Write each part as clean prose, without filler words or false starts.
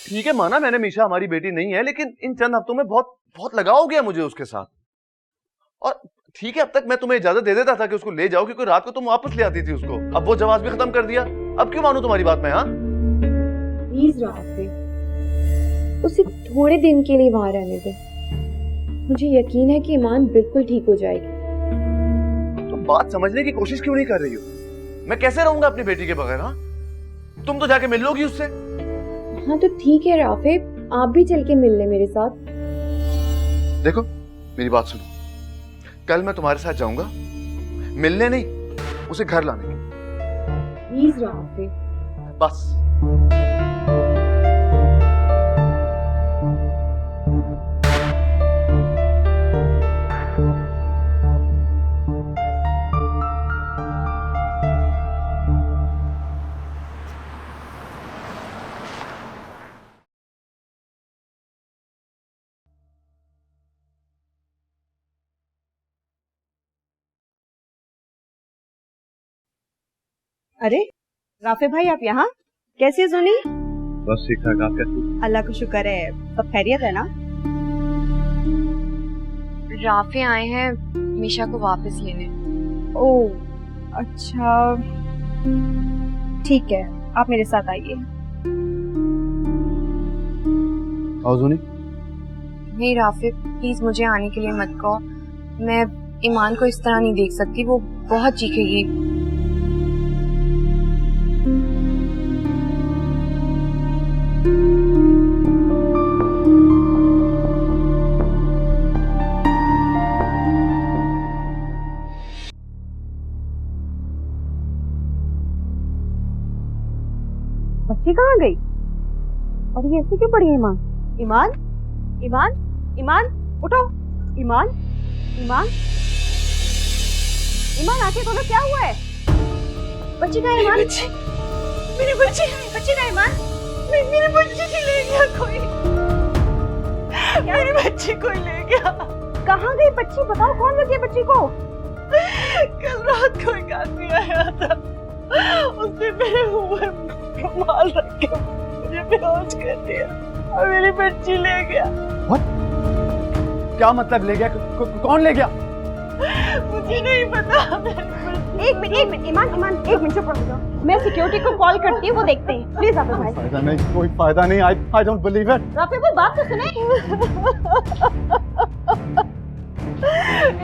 ठीक है माना मैंने, मीशा हमारी बेटी नहीं है, लेकिन इन चंद हफ्तों में बहुत बहुत लगाव हो गया मुझे उसके साथ। और ठीक है, अब तक मैं तुम्हें इजाजत दे देता था कि उसको ले जाओ, क्योंकि रात को तुम वापस ले आती थी उसको। अब वो जवाब भी खत्म कर दिया, अब क्यों मानूं तुम्हारी बात में? हाँ प्लीज राफे, उसे थोड़े दिन के लिए वहां रहने दे। मुझे यकीन है कि ईमान बिल्कुल ठीक हो जाएगी। तुम बात समझने की कोशिश क्यों नहीं कर रही हो? मैं कैसे रहूंगा अपनी बेटी के बगैर? हाँ तुम तो जाके मिल लोगी उससे। हाँ तो ठीक है राफे, आप भी चल के मिल ले मेरे साथ। देखो मेरी बात सुनो, कल मैं तुम्हारे साथ जाऊंगा, मिलने नहीं, उसे घर लाने। Please Rafe. बस अरे राफे भाई, आप यहाँ? कैसी है जोनी? बस ठीक ठाक, आप कैसी? अल्लाह का शुक्र है, सब खैरियत है ना? राफे आए हैं मीशा को वापस लेने। ओह अच्छा, ठीक है, आप मेरे साथ आइए। और जोनी? नहीं राफे, प्लीज मुझे आने के लिए मत कहो। मैं ईमान को इस तरह नहीं देख सकती, वो बहुत चीखेगी। बच्ची कहाँ गई? और ये ऐसे क्यों पड़ी है? ईमान, ईमान, ईमान, ईमान, उठो। ईमान, ईमान, ईमान, आंखें खोलो, क्या हुआ है? बच्ची कहाँ है ईमान? मेरी बच्ची, बच्ची कहाँ है ईमान? मेरी बच्ची को ले गया कोई। मेरी बच्ची कोई ले गया। कहाँ गई बच्ची? बताओ कौन ले गया बच्ची को? कल रात को एक आदमी आया था, उसने मेरे मुंह में रुमाल रख के मुझे बेहोश कर दिया और मेरी बच्ची ले गया। क्या मतलब ले गया? कौन ले गया? मुझे नहीं पता। एक मिनट ईमान, ईमान एक मिनट चुप रहो। मैं सिक्योरिटी को कॉल करती हूँ, वो देखते हैं। प्लीज राफे भाई। फायदा नहीं, कोई फायदा नहीं। I don't believe it. Rafe वो बात तो सुने।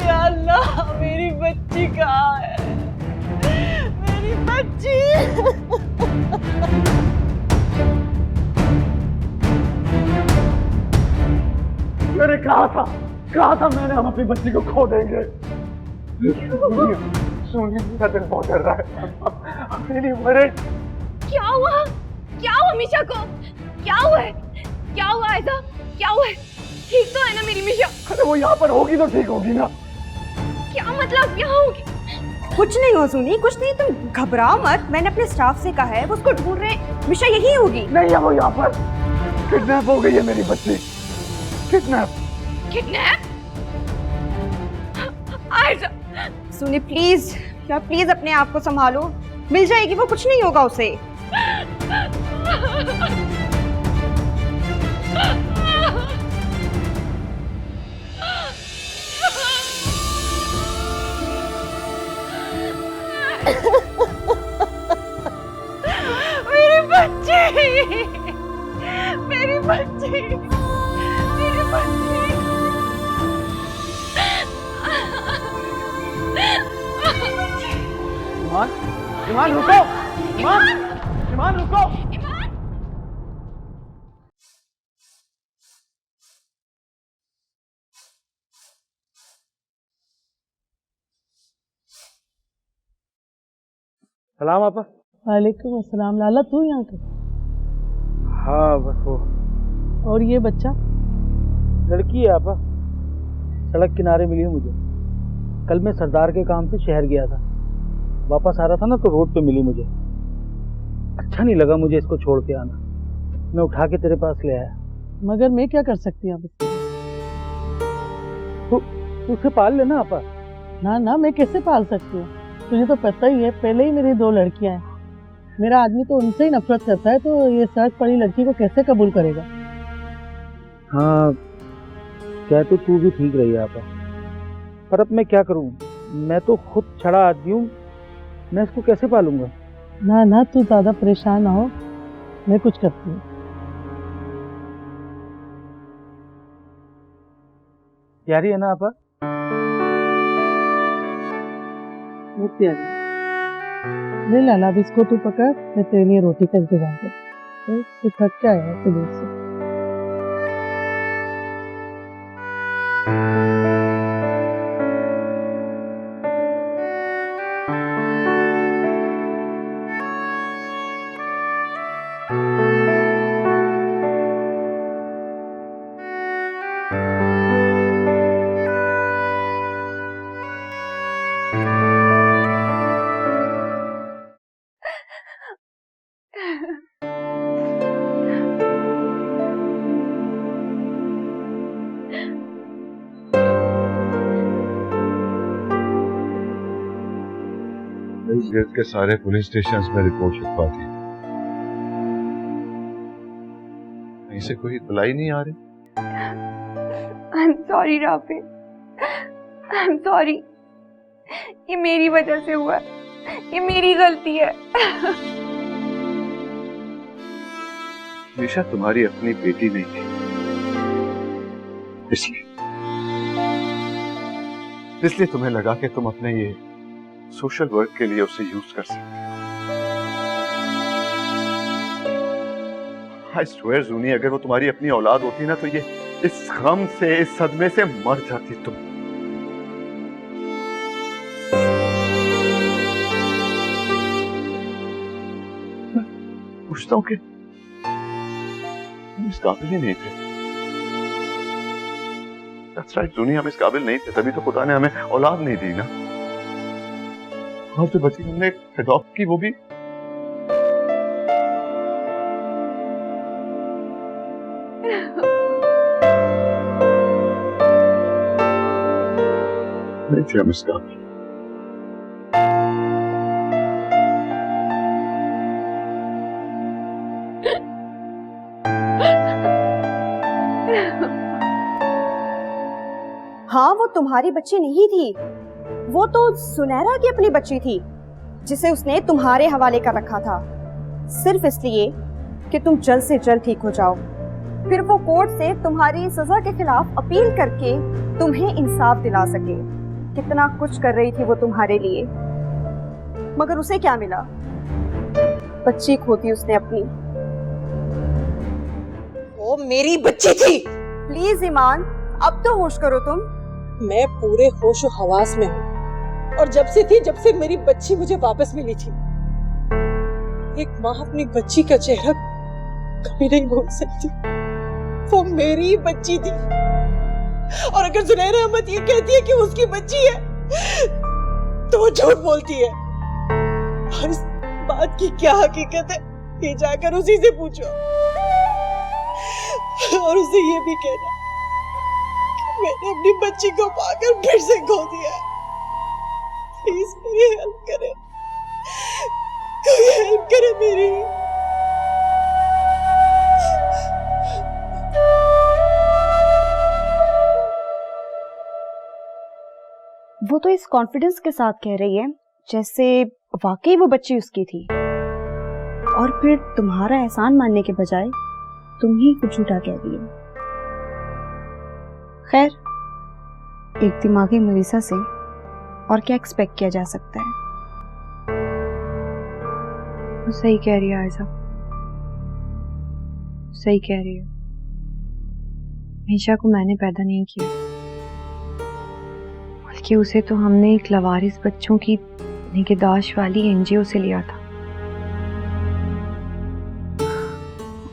या अल्लाह, मेरी बच्ची कहाँ है? मेरी बच्ची। मैंने कहा था मैंने, हम अपनी बच्ची को खो देंगे। सोनी, मेरा दिल बहुत डर रहा है। I'm really worried। क्या हुआ? क्या हुआ मीशा को? क्या हुआ है? क्या हुआ ऐसा? क्या हुआ है? ठीक तो है ना मेरी मीशा? अरे वो यहाँ पर होगी तो ठीक होगी ना? क्या मतलब यहाँ होगी? कुछ नहीं हो सुनी, कुछ नहीं, तुम घबराओ मत। मैंने अपने स्टाफ से कहा है, वो उसको ढूंढ रहे हैं। मिशा यही होगी। नहीं है वो यहाँ पर। किडनैप हो गई है मेरी बच्ची। किडनैप। किडनैप? आयशा, सुनी प्लीज, क्या प्लीज अपने आप को संभालो। मिल जाएगी वो, कुछ नहीं होगा उसे। मेरी बच्ची, मेरी बच्ची, मेरी बच्ची। ईमान, ईमान रुको। ईमान, ईमान रुको। सलाम आपा। वालेकुम अस्सलाम। लाला तू यहाँ का? हाँ बस वो और ये बच्चा? लड़की है आपा, सड़क किनारे मिली है मुझे। कल मैं सरदार के काम से शहर गया था, वापस आ रहा था ना तो रोड पे मिली मुझे। अच्छा नहीं लगा मुझे इसको छोड़ के आना, मैं उठा के तेरे पास ले आया। मगर मैं क्या कर सकती हूँ? तू उसे पाल लेना आपा। ना ना, मैं कैसे पाल सकती हूँ? तुझे तो पता ही है, पहले ही मेरी 2 लड़कियां हैं। मेरा आदमी तो उनसे ही नफरत करता है, तो ये सड़क पड़ी लड़की को कैसे कबूल करेगा? हाँ, कह तो तू भी ठीक रही है आपा, पर अब मैं क्या करूं? मैं तो खुद छड़ा आदमी हूँ, मैं इसको कैसे पालूंगा? ना ना, तू ज्यादा परेशान ना हो, मैं कुछ करती हूँ। प्यारी है ना आपा? वो प्यारी। ले लाला, अब इसको तू पकड़, मैं तेरे लिए रोटी का इंतजाम कर। तू थक के आया है दूर से। इस गिर्द के सारे पुलिस स्टेशंस में रिपोर्ट लिखवा दी, कहीं से कोई इत्तलाई नहीं आ रही। I'm sorry Rafe, I'm sorry। ये मेरी वजह से हुआ, ये मेरी गलती है। निशा तुम्हारी अपनी बेटी नहीं थी, इसलिए तुम्हें लगा कि तुम अपने ये सोशल वर्क के लिए उसे यूज कर सकते। आई स्वेयर जूनी, अगर वो तुम्हारी अपनी औलाद होती ना, तो ये इस गम से, इस सदमे से मर जाती तुम। पूछता हूँ कि हम इस काबिल ही नहीं थे। That's right, जूनी, हम इस काबिल नहीं थे, तभी तो खुदा ने हमें औलाद नहीं दी ना। और जो बच्ची हमने अडॉप्ट की, वो भी नहीं थे हम इस काबिल। हाँ, वो तुम्हारी बच्ची नहीं थी, वो तो सुनहरा की अपनी बच्ची थी, जिसे उसने तुम्हारे हवाले कर रखा था, सिर्फ इसलिए कि तुम जल्द से जल्द ठीक हो जाओ। फिर वो कोर्ट से तुम्हारी सजा के खिलाफ अपील करके तुम्हें इंसाफ दिला सके। कितना कुछ कर रही थी वो तुम्हारे लिए, मगर उसे क्या मिला? बच्ची खोती उसने अपनी। वो मेरी बच्ची थी। प्लीज ईमान, अब तो होश करो तुम। मैं पूरे होश हवास में हूँ, और जब से मेरी बच्ची मुझे वापस मिली थी। एक माँ अपनी बच्ची का चेहरा कभी नहीं भूल सकती। वो मेरी बच्ची थी, और अगर जुनैरा अहमद ये कहती है कि उसकी बच्ची है, तो वो झूठ बोलती है। और इस बात की क्या हकीकत है, ये जाकर उसी से पूछो, और उसे ये भी कहना मैंने अपनी बच्ची को पाकर फिर से खो दिया। प्लीज मेरी हेल्प करे, कोई हेल्प करे मेरी। वो तो इस कॉन्फिडेंस के साथ कह रही है जैसे वाकई वो बच्ची उसकी थी, और फिर तुम्हारा एहसान मानने के बजाय तुम ही कुछ झूठा कह रही है। खैर, एक दिमागी मरीजा से और क्या एक्सपेक्ट किया जा सकता है। वो सही कह रही है आयशा, सही कह रही है। निशा को मैंने पैदा नहीं किया, बल्कि उसे तो हमने एक लवारिस बच्चों की निगहदाश्त वाली एनजीओ से लिया था।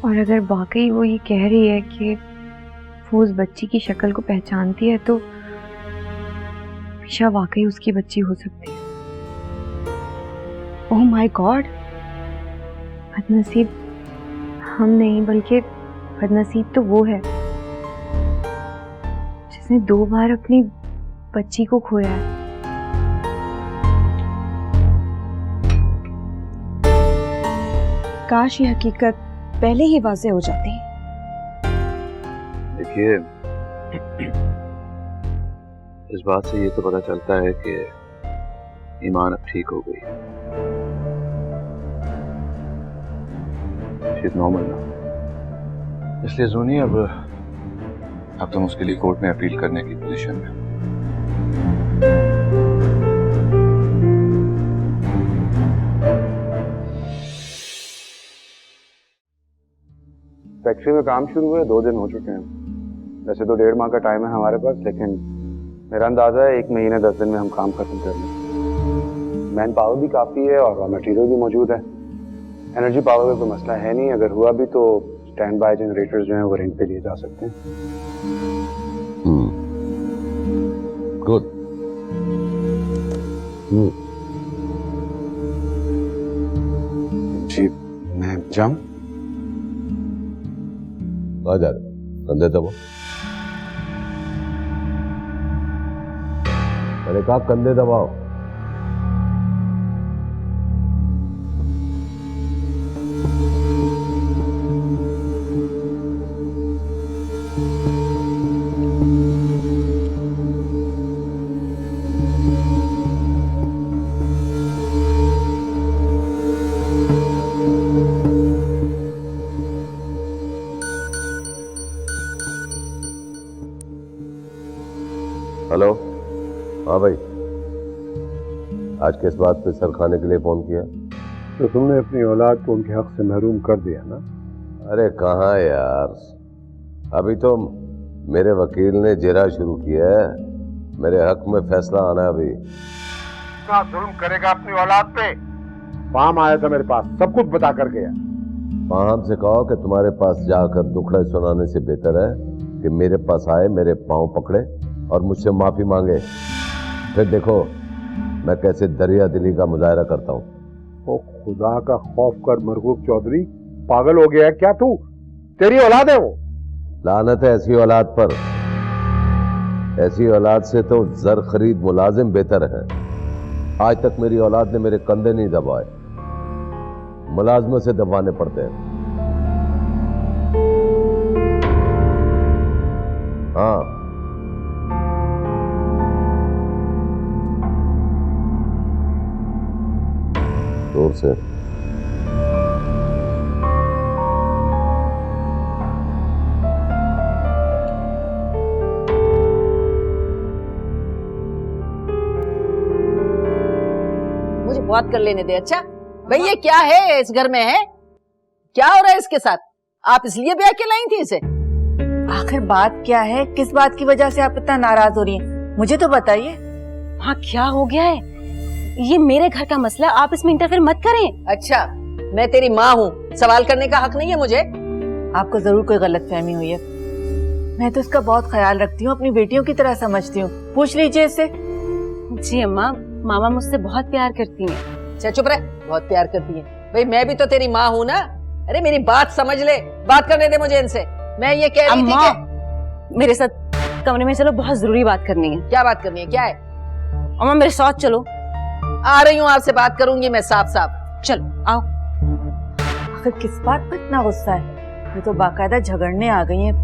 और अगर वाकई वो ये कह रही है कि वो उस बच्ची की शक्ल को पहचानती है, तो निशा वाकई उसकी बच्ची हो सकती है। ओह माय गॉड, बदनसीब हम नहीं, बल्कि बदनसीब तो वो है जिसने 2 बार अपनी बच्ची को खोया है। काश ये हकीकत पहले ही वाज़ेह हो जाती। देखिए, इस बात से ये तो पता चलता है कि ईमान अब ठीक हो गई है। शी इज नॉर्मल ना। इसलिए जूनी, अब तुम उसके लिए कोर्ट में अपील करने की पोजीशन में हो। फैक्ट्री में काम शुरू हुए 2 दिन हो चुके हैं। वैसे तो 1.5 माह का टाइम है हमारे पास, लेकिन मेरा अंदाजा है 1 महीने 10 दिन में हम काम खत्म कर लेंगे। मैन पावर भी काफ़ी है और रॉ मटेरियल भी मौजूद है। एनर्जी पावर का कोई मसला है नहीं। अगर हुआ भी तो स्टैंड बाय जनरेटर्स जो हैं वो रेंट पे लिए जा सकते हैं। गुड। जी मैं जाऊं? आ जा रहे कंधे दबाओ। मैंने कहा कंधे दबाओ। हेलो, हाँ भाई, आज किस बात पे सर खाने के लिए फोन किया? तो तुमने अपनी औलाद को उनके हक से महरूम कर दिया ना? अरे कहाँ यार, अभी तो मेरे वकील ने जेरा शुरू किया है। मेरे हक में फैसला आना है अभी। क्या जुल्म करेगा अपनी औलाद पे? पाम आया था मेरे पास, सब कुछ बता कर गया। वहां हमसे कहो कि तुम्हारे पास जाकर दुखड़े सुनाने से बेहतर है कि मेरे पास आए, मेरे पांव पकड़े और मुझसे माफी मांगे। फिर देखो मैं कैसे दरिया दिली का मुजाहरा करता हूँ। ओ खुदा का खौफ कर मरगूब चौधरी, पागल हो गया है क्या तू? तेरी औलाद है वो। लानत है ऐसी औलाद पर। ऐसी औलाद से तो जर खरीद मुलाजिम बेहतर है। आज तक मेरी औलाद ने मेरे कंधे नहीं दबाए, मुलाजमों से दबाने पड़ते हैं। हाँ, जोर से। मुझे बात कर लेने दे। अच्छा भाई, ये क्या है इस घर में? है क्या हो रहा है इसके साथ? आप इसलिए ब्याह के लाई थी इसे? आखिर बात क्या है? किस बात की वजह से आप इतना नाराज हो रही हैं? मुझे तो बताइए। हाँ, क्या हो गया है? ये मेरे घर का मसला, आप इसमें इंटरफेयर मत करें। अच्छा, मैं तेरी माँ हूँ, सवाल करने का हक नहीं है मुझे? आपको जरूर कोई गलतफहमी हुई है। मैं तो इसका बहुत ख्याल रखती हूँ, अपनी बेटियों की तरह समझती हूँ। पूछ लीजिए इससे। जी अम्मा, मामा मुझसे बहुत प्यार करती हैं। अच्छा चुप रह, बहुत प्यार करती है। भाई मैं भी तो तेरी माँ हूँ ना। अरे मेरी बात समझ ले, बात करने दे मुझे इनसे। मैं ये कह रही थी कि मेरे साथ कमरे में चलो, बहुत जरूरी बात करनी है। क्या बात करनी है? क्या है? अम्मा मेरे साथ चलो। आ रही हूँ, आपसे बात करूंगी मैं साफ साफ। चलो आओ। आखिर किस बात पर इतना गुस्सा है? ये तो बाकायदा झगड़ने आ गई हैं।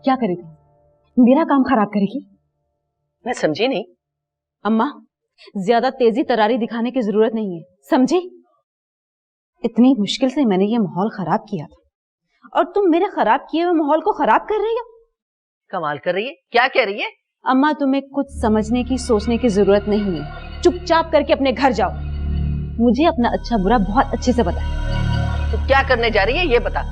क्या करेगी? मेरा काम खराब करेगी? मैं समझी नहीं। अम्मा, ज्यादा तेजी तरारी दिखाने की जरूरत नहीं है, समझी? इतनी मुश्किल से मैंने ये माहौल खराब किया था और तुम मेरे खराब किए हुए माहौल को खराब कर रही हो। कमाल कर रही है। क्या कह रही है? अम्मा, तुम्हें कुछ समझने की, सोचने की जरूरत नहीं है। चुपचाप करके अपने घर जाओ। मुझे अपना अच्छा बुरा बहुत अच्छे से पता है। तो क्या करने जा रही है ये बता।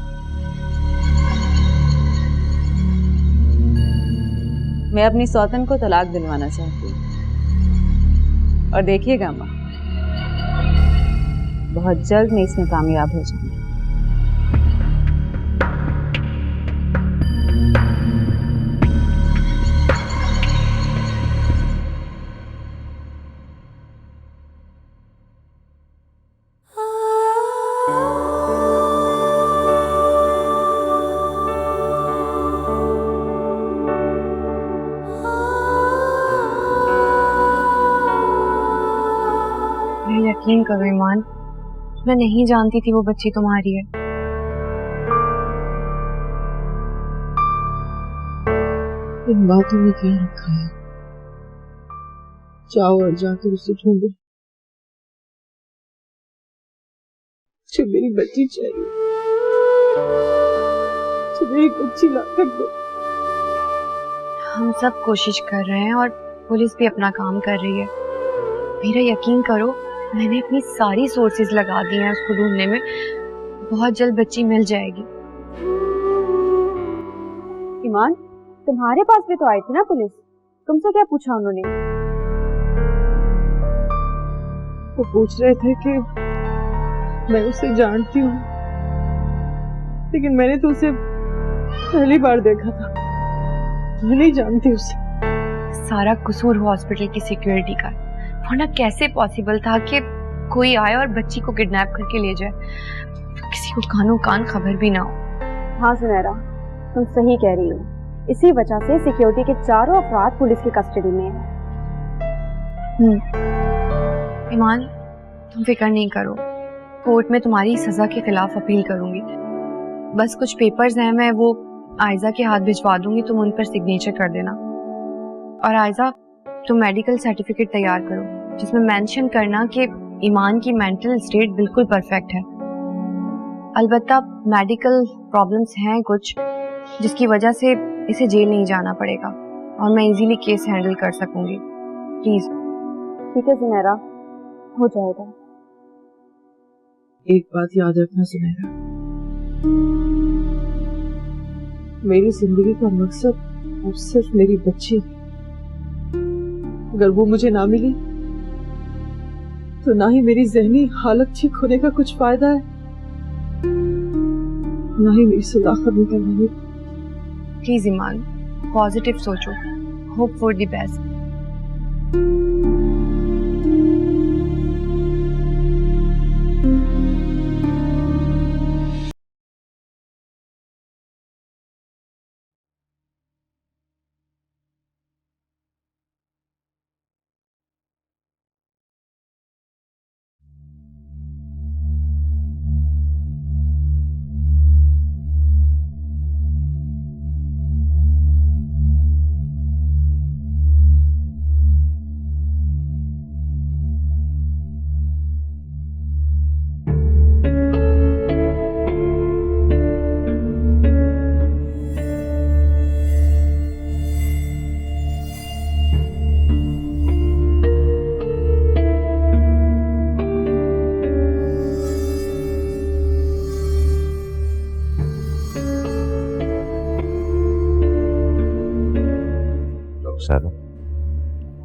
मैं अपनी सौतन को तलाक दिलवाना चाहती हूँ और देखिएगा अम्मा, बहुत जल्द मैं इसमें कामयाब हो जाऊंगी। यकीन करो ईमान, मैं नहीं जानती थी वो बच्ची तुम्हारी है। इन बातों में क्या रखा है? जाओ और जाकर उसे ढूंढो। मुझे मेरी बच्ची चाहिए, मुझे मेरी बच्ची लाकर दो। हम सब कोशिश कर रहे हैं और पुलिस भी अपना काम कर रही है। मेरा यकीन करो, मैंने अपनी सारी सोर्सेज लगा दी हैं उसको ढूंढने में। बहुत जल्द बच्ची मिल जाएगी। ईमान, तुम्हारे पास भी तो आई थी ना पुलिस, तुमसे क्या पूछा उन्होंने? वो पूछ रहे थे कि मैं उसे जानती हूँ, लेकिन मैंने तो उसे पहली बार देखा था, मैं नहीं जानती उसे। सारा कसूर हॉस्पिटल की सिक्योरिटी का, वरना कैसे पॉसिबल था कि कोई आए और बच्ची को किडनैप करके ले जाए, किसी को कानों कान खबर भी ना हो। हाँ सुनैरा, तुम सही कह रही हो। इसी वजह से सिक्योरिटी के चारों अफराद पुलिस की कस्टडी में हैं। ईमान, तुम फिक्र नहीं करो, कोर्ट में तुम्हारी सजा के खिलाफ अपील करूंगी। बस कुछ पेपर्स हैं, मैं वो आयजा के हाथ भिजवा दूंगी, तुम उन पर सिग्नेचर कर देना। और आयजा, तुम मेडिकल सर्टिफिकेट तैयार करो जिसमें मेंशन करना कि ईमान की मेंटल स्टेट बिल्कुल परफेक्ट है। अलबत्ता मेडिकल प्रॉब्लम्स हैं कुछ, जिसकी वजह से इसे जेल नहीं जाना पड़ेगा और मैं इजीली केस हैंडल कर सकूंगी। प्लीज। ठीक है सुनैरा, हो जाएगा। एक बात याद रखना सुनैरा, मेरी जिंदगी का मकसद अब सिर्फ मेरी बच्ची है। अगर वो मुझे ना मिली तो ना ही मेरी जहनी हालत ठीक होने का कुछ फायदा है, ना ही मेरी सदाकत निकलने। प्लीज ईमान, पॉजिटिव सोचो, होप फॉर द बेस्ट।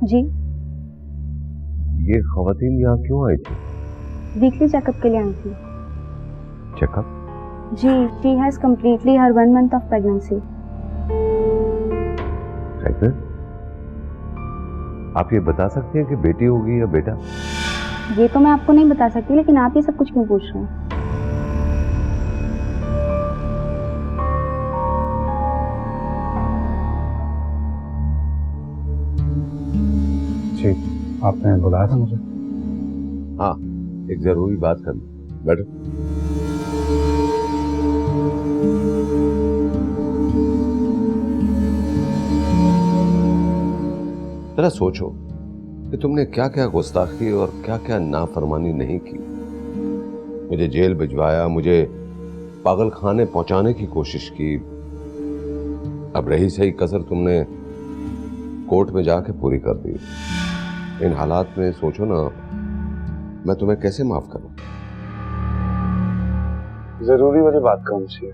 जी, ये खवातीन यहाँ क्यों आई थी? वीकली चेकअप के लिए आई थी। चेकअप? जी, she has completely her 1 month of pregnancy. आप ये बता सकते हैं कि बेटी होगी या बेटा? ये तो मैं आपको नहीं बता सकती, लेकिन आप ये सब कुछ क्यों पूछ रहे हैं? आपने बुलाया था मुझे? हाँ, एक जरूरी बात करनी। बैठो। जरा सोचो कि तुमने क्या क्या गुस्ताखी और क्या क्या नाफरमानी नहीं की। मुझे जेल भिजवाया, मुझे पागल खाने पहुंचाने की कोशिश की। अब रही सही कसर तुमने कोर्ट में जाके पूरी कर दी। इन हालात में सोचो ना, मैं तुम्हें कैसे माफ करूं? जरूरी वाली बात कौन सी है?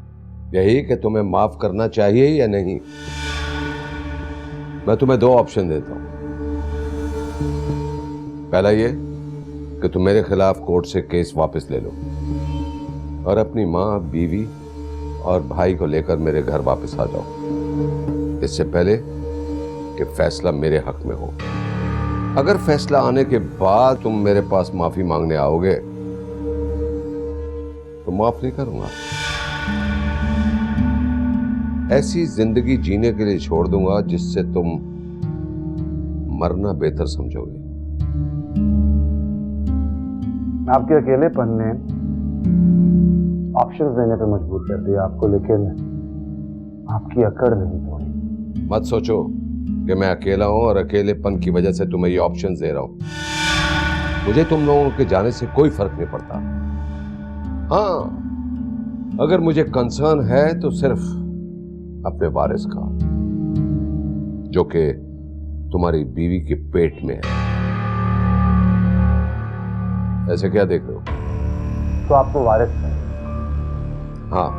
यही कि तुम्हें माफ करना चाहिए या नहीं। मैं तुम्हें 2 ऑप्शन देता हूं। पहला ये कि तुम मेरे खिलाफ कोर्ट से केस वापस ले लो और अपनी माँ, बीवी और भाई को लेकर मेरे घर वापस आ जाओ, इससे पहले कि फैसला मेरे हक में हो। अगर फैसला आने के बाद तुम मेरे पास माफी मांगने आओगे तो माफ नहीं करूंगा। ऐसी जिंदगी जीने के लिए छोड़ दूंगा जिससे तुम मरना बेहतर समझोगे। आपके अकेलेपन ने ऑप्शंस देने पे मजबूर कर दिया आपको, लेकिन आपकी अकड़ नहीं तोड़ी। मत सोचो कि मैं अकेला हूं और अकेलेपन की वजह से तुम्हें ये ऑप्शंस दे रहा हूं। मुझे तुम लोगों के जाने से कोई फर्क नहीं पड़ता। हाँ, अगर मुझे कंसर्न है तो सिर्फ अपने वारिस का, जो कि तुम्हारी बीवी के पेट में है। ऐसे क्या देख रहे हो? तो आपको वारिस है? हाँ।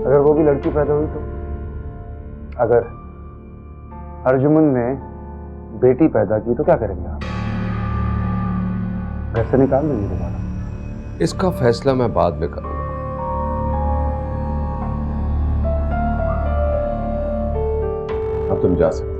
अगर वो भी लड़की पैदा हुई तो? अगर अर्जुमन ने बेटी पैदा की तो क्या करेंगे आप? घर से निकाल देंगे दोबारा? इसका फैसला मैं बाद में करूंगा। अब तुम जा सकते।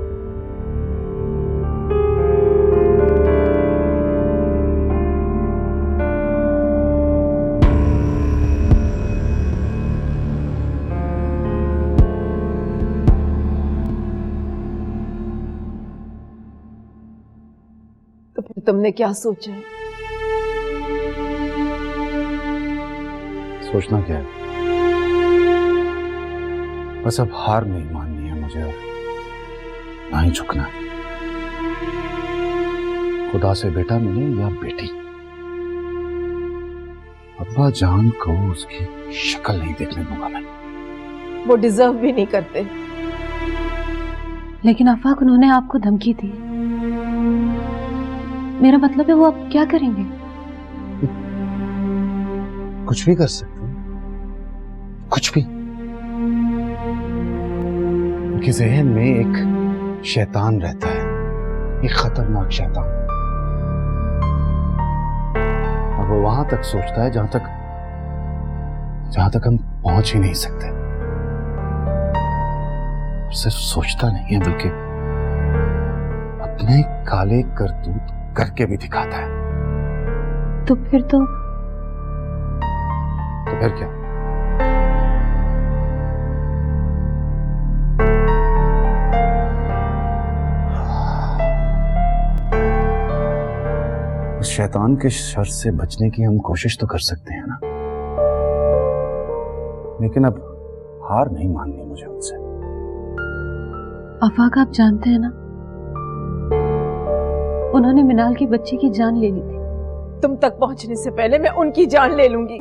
तो फिर तुमने क्या सोचा है? सोचना क्या है, बस अब हार नहीं माननी है मुझे और ना ही झुकना। खुदा से बेटा मिले या बेटी, अब्बा जान को उसकी शक्ल नहीं देखने दूंगा मैं। वो डिजर्व भी नहीं करते। लेकिन आफाक, उन्होंने आपको धमकी दी। मेरा मतलब है वो आप क्या करेंगे? कुछ भी कर सकते हैं, कुछ भी। उनके जहन में एक शैतान रहता है, एक खतरनाक शैतान, और वो वहां तक सोचता है जहां तक हम पहुंच ही नहीं सकते। सिर्फ सोचता नहीं है बल्कि अपने काले करतूत करके भी दिखाता है। तो फिर क्या? उस शैतान के शर से बचने की हम कोशिश तो कर सकते हैं ना, लेकिन अब हार नहीं माननी मुझे उनसे। आफाक, आप जानते हैं ना, उन्होंने मिनाल की बच्ची की जान ले ली थी। तुम तक पहुंचने से पहले मैं उनकी जान ले लूंगी।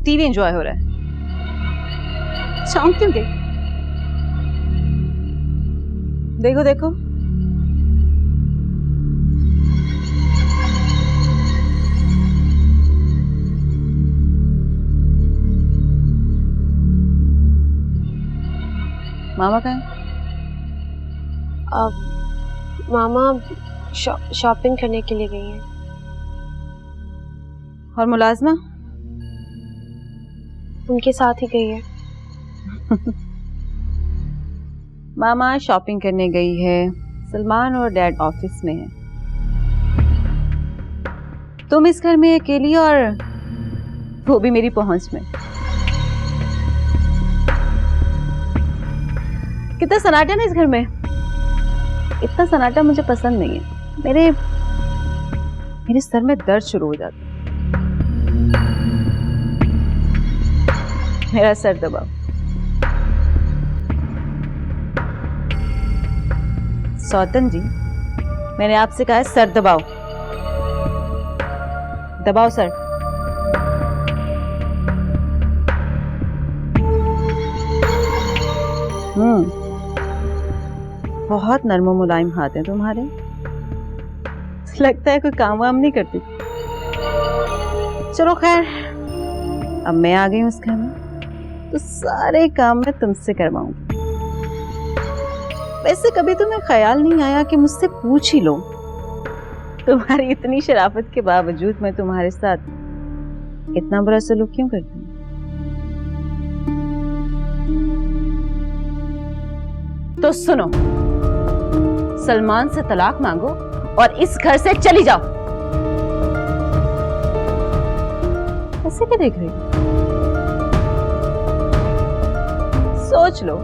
टीवी एंजॉय हो रहा है। शाम क्यों गई? देखो देखो, मामा कहाँ है? मामा शॉपिंग करने के लिए गई हैं। और मुलाजमा? उनके साथ ही गई है। मामा शॉपिंग करने गई है, सलमान और डैड ऑफिस में है, तुम इस घर में अकेली और वो भी मेरी पहुंच में। कितना सन्नाटा ना इस घर में। इतना सन्नाटा मुझे पसंद नहीं है। मेरे सर में दर्द शुरू हो जाता है। मेरा सर दबाओ। सौतन जी, मैंने आपसे कहा है सर दबाओ। दबाओ सर। बहुत नरमो मुलायम हाथ हैं तुम्हारे। लगता है कोई काम वाम नहीं करती। चलो खैर, अब मैं आ गई हूँ इस घर में, तो सारे काम मैं तुमसे करवाऊंगी। वैसे कभी तुम्हें ख्याल नहीं आया कि muझसे पूछ ही लो? तुम्हारी इतनी शराफत के बावजूद मैं तुम्हारे साथ इतना बुरा सलूक क्यों करती हूँ? तो सुनो, सलमान से तलाक मांगो और इस घर से चली जाओ। ऐसे क्या देख रही हो? सोच लो,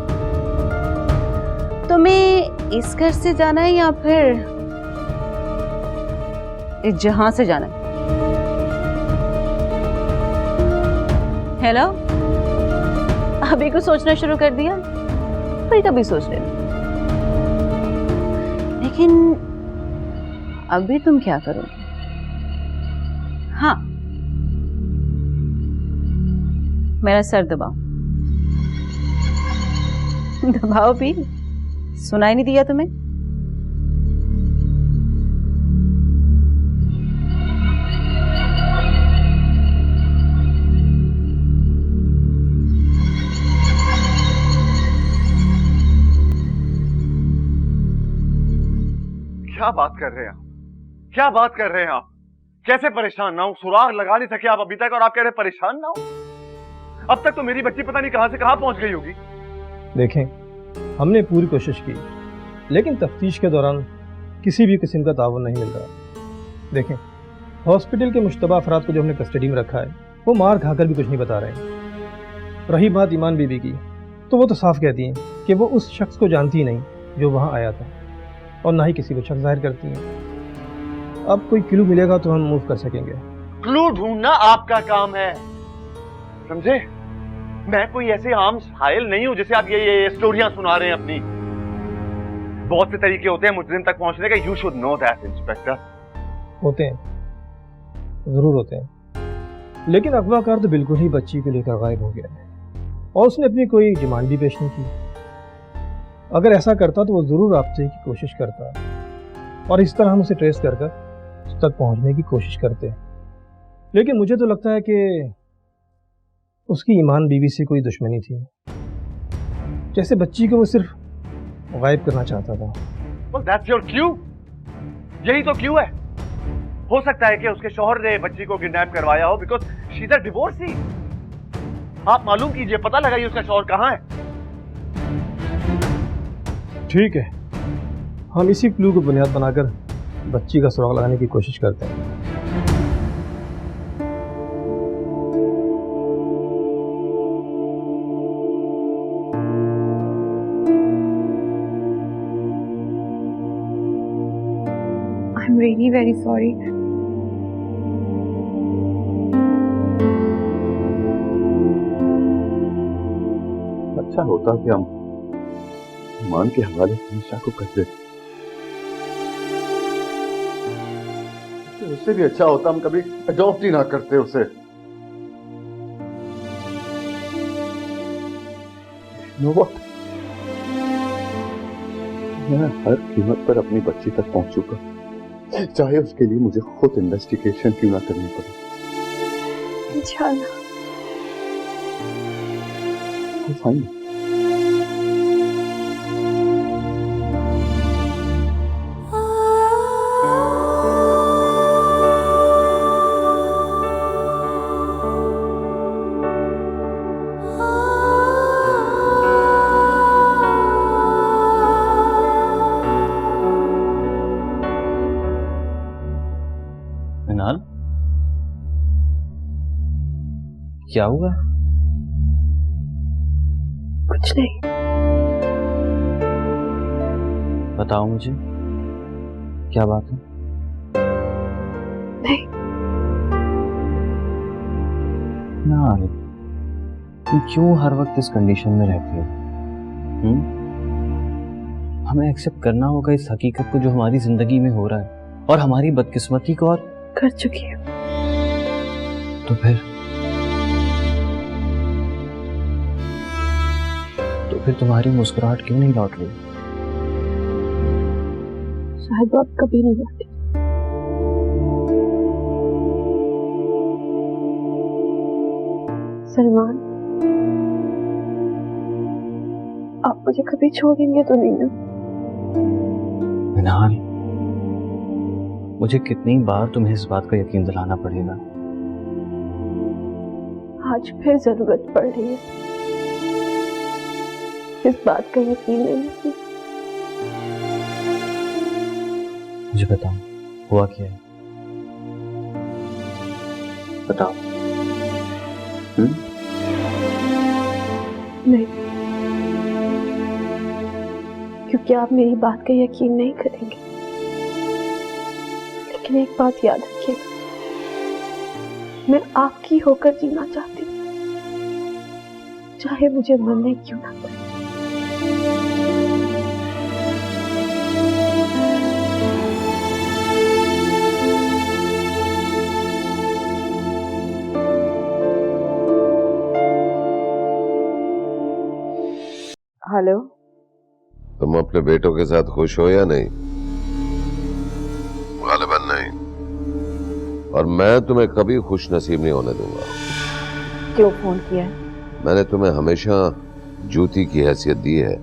तुम्हें इस घर से जाना है या फिर इस जहां से जाना है? हेलो, अभी कुछ सोचना शुरू कर दिया? फिर कभी सोच लेना। लेकिन अभी तुम क्या करोगे? हाँ, मेरा सर दबाओ। दबाओ भी, सुनाई नहीं दिया तुम्हें? क्या बात कर रहे हैं आप? क्या बात कर रहे हैं आप? कैसे परेशान ना हो? सुराग लगा नहीं सके आप अभी तक और आप कह रहे हैं परेशान ना हो? अब तक तो मेरी बच्ची पता नहीं कहां से कहां पहुंच गई होगी। देखें, हमने पूरी कोशिश की, लेकिन तफ्तीश के दौरान किसी भी किस्म का ताउन नहीं मिल रहा। देखें, हॉस्पिटल के मुश्तबा अफराद को जो हमने कस्टडी में रखा है, वो मार खाकर भी कुछ नहीं बता रहे। रही बात ईमान बीबी की, तो वो तो साफ कहती हैं कि वो उस शख्स को जानती ही नहीं जो वहाँ आया था, और ना ही किसी को शक जाहिर करती हैं। अब कोई क्लू मिलेगा तो हम मूव कर सकेंगे। क्लू ढूंढना आपका काम है, समझे? मैं कोई ऐसे आम साहिल नहीं हूं जिसे आप ये स्टोरियां सुना रहे हैं अपनी। बहुत से तरीके होते हैं मुजरिम तक पहुंचने का। You should know that inspector. होते हैं, जरूर होते हैं, लेकिन अगवाकार तो बिल्कुल ही बच्ची को लेकर गायब हो गया है और उसने अपनी कोई डिमांड भी पेश नहीं की। अगर ऐसा करता तो वो जरूर राब्ते की कोशिश करता, और इस तरह हम उसे ट्रेस कर उस तक पहुंचने की कोशिश करते। लेकिन मुझे तो लगता है कि उसकी ईमान बीवी से कोई दुश्मनी थी, जैसे बच्ची को वो सिर्फ गायब करना चाहता था। Well, that's your cue? यही तो क्यू है। हो सकता है कि उसके शौहर ने बच्ची को किडनैप करवाया हो, because she is a divorcee. आप मालूम कीजिए, पता लगाइए उसका शौहर कहां है। ठीक है, हम इसी क्लू को बुनियाद बनाकर बच्ची का सुराग लगाने की कोशिश करते हैं। I'm really very sorry. अच्छा होता कि हम मान के हवाले निशा को कर देते, उससे भी अच्छा होता हम कभी अडॉप्ट ही ना करते उसे। You know what? मैं हर कीमत पर अपनी बच्ची तक पहुंचूंगा, चाहे उसके लिए मुझे खुद इन्वेस्टिगेशन क्यों ना करनी पड़े। इंशाल्लाह। फाइन। मिनाल, क्या हुआ? कुछ नहीं। बताओ मुझे, क्या बात है? नहीं। ना, तुम क्यों हर वक्त इस कंडीशन में रहती हो? हमें एक्सेप्ट करना होगा इस हकीकत को जो हमारी जिंदगी में हो रहा है, और हमारी बदकिस्मती को और कर चुकी हूँ। तो फिर तुम्हारी मुस्कुराहट क्यों नहीं लौट रही? शायद वो अब कभी नहीं लौटी। सलमान, आप मुझे कभी छोड़ेंगे तो नहीं ना? मिनाल, मुझे कितनी बार तुम्हें इस बात का यकीन दिलाना पड़ेगा? आज फिर जरूरत पड़ रही है इस बात का यकीन लेने की। मुझे बताओ, हुआ क्या है? बताओ। नहीं, क्योंकि आप मेरी बात का यकीन नहीं करेंगे। लेकिन एक बात याद रखिएगा, मैं आपकी होकर जीना चाहती हूँ, चाहे मुझे मरने क्यों ना पड़े। हेलो, तुम अपने बेटों के साथ खुश हो या नहीं? गालिबन नहीं। और मैं तुम्हें कभी खुश नसीब नहीं होने दूंगा। क्यों फोन किया है? मैंने तुम्हें हमेशा जूती की हैसियत दी है।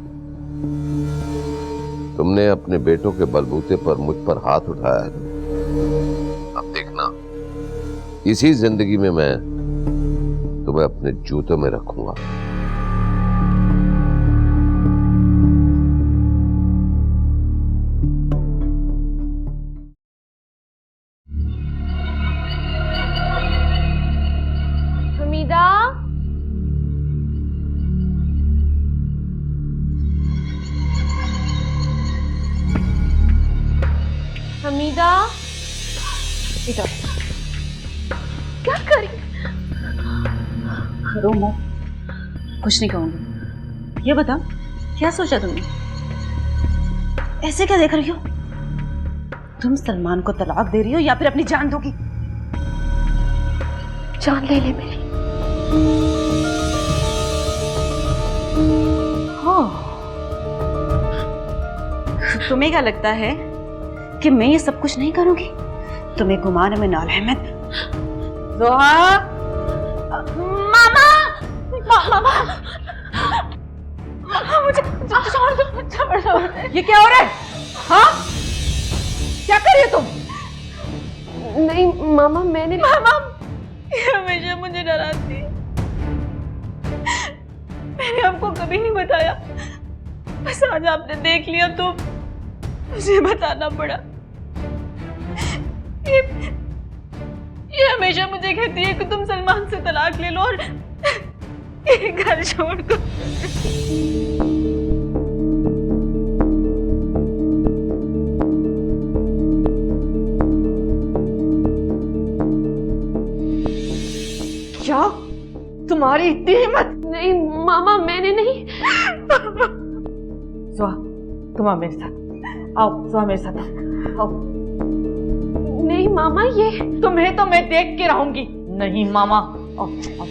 तुमने अपने बेटों के बलबूते पर मुझ पर हाथ उठाया है। अब देखना, इसी जिंदगी में मैं तुम्हें अपने जूतों में रखूंगा। हमीदा, हमीदा, इधर क्या करी? करो मत, कुछ नहीं कहूंगी। ये बता, क्या सोचा तुमने? ऐसे क्या देख रही हो? तुम सलमान को तलाक दे रही हो या फिर अपनी जान दोगी? जान ले मेरी। हो, तुम्हें क्या लगता है कि मैं ये सब कुछ नहीं करूंगी? तुम्हें घुमाने में नाल अहमद। जोहा, मामा, मामा, मुझे छोड़ दो, छोड़ दो। ये क्या हो रहा है? हाँ, क्या कर रही हो तुम? नहीं मामा, मैंने मामा हमेशा मुझे डराती है। मैंने आपको कभी नहीं बताया, बस आज आपने देख लिया तो मुझे बताना पड़ा। ये हमेशा मुझे कहती है कि तुम सलमान से तलाक ले लो और ये घर छोड़ दो। क्या तुम्हारी इतनी हिम्मत? नहीं मामा, मैंने नहीं। सुहा, तुम आओ मेरे साथ। आओ सुहा, मेरे साथ आओ। नहीं मामा, ये तुम्हें तो मैं देख के रहूंगी। नहीं मामा, आओ, आओ।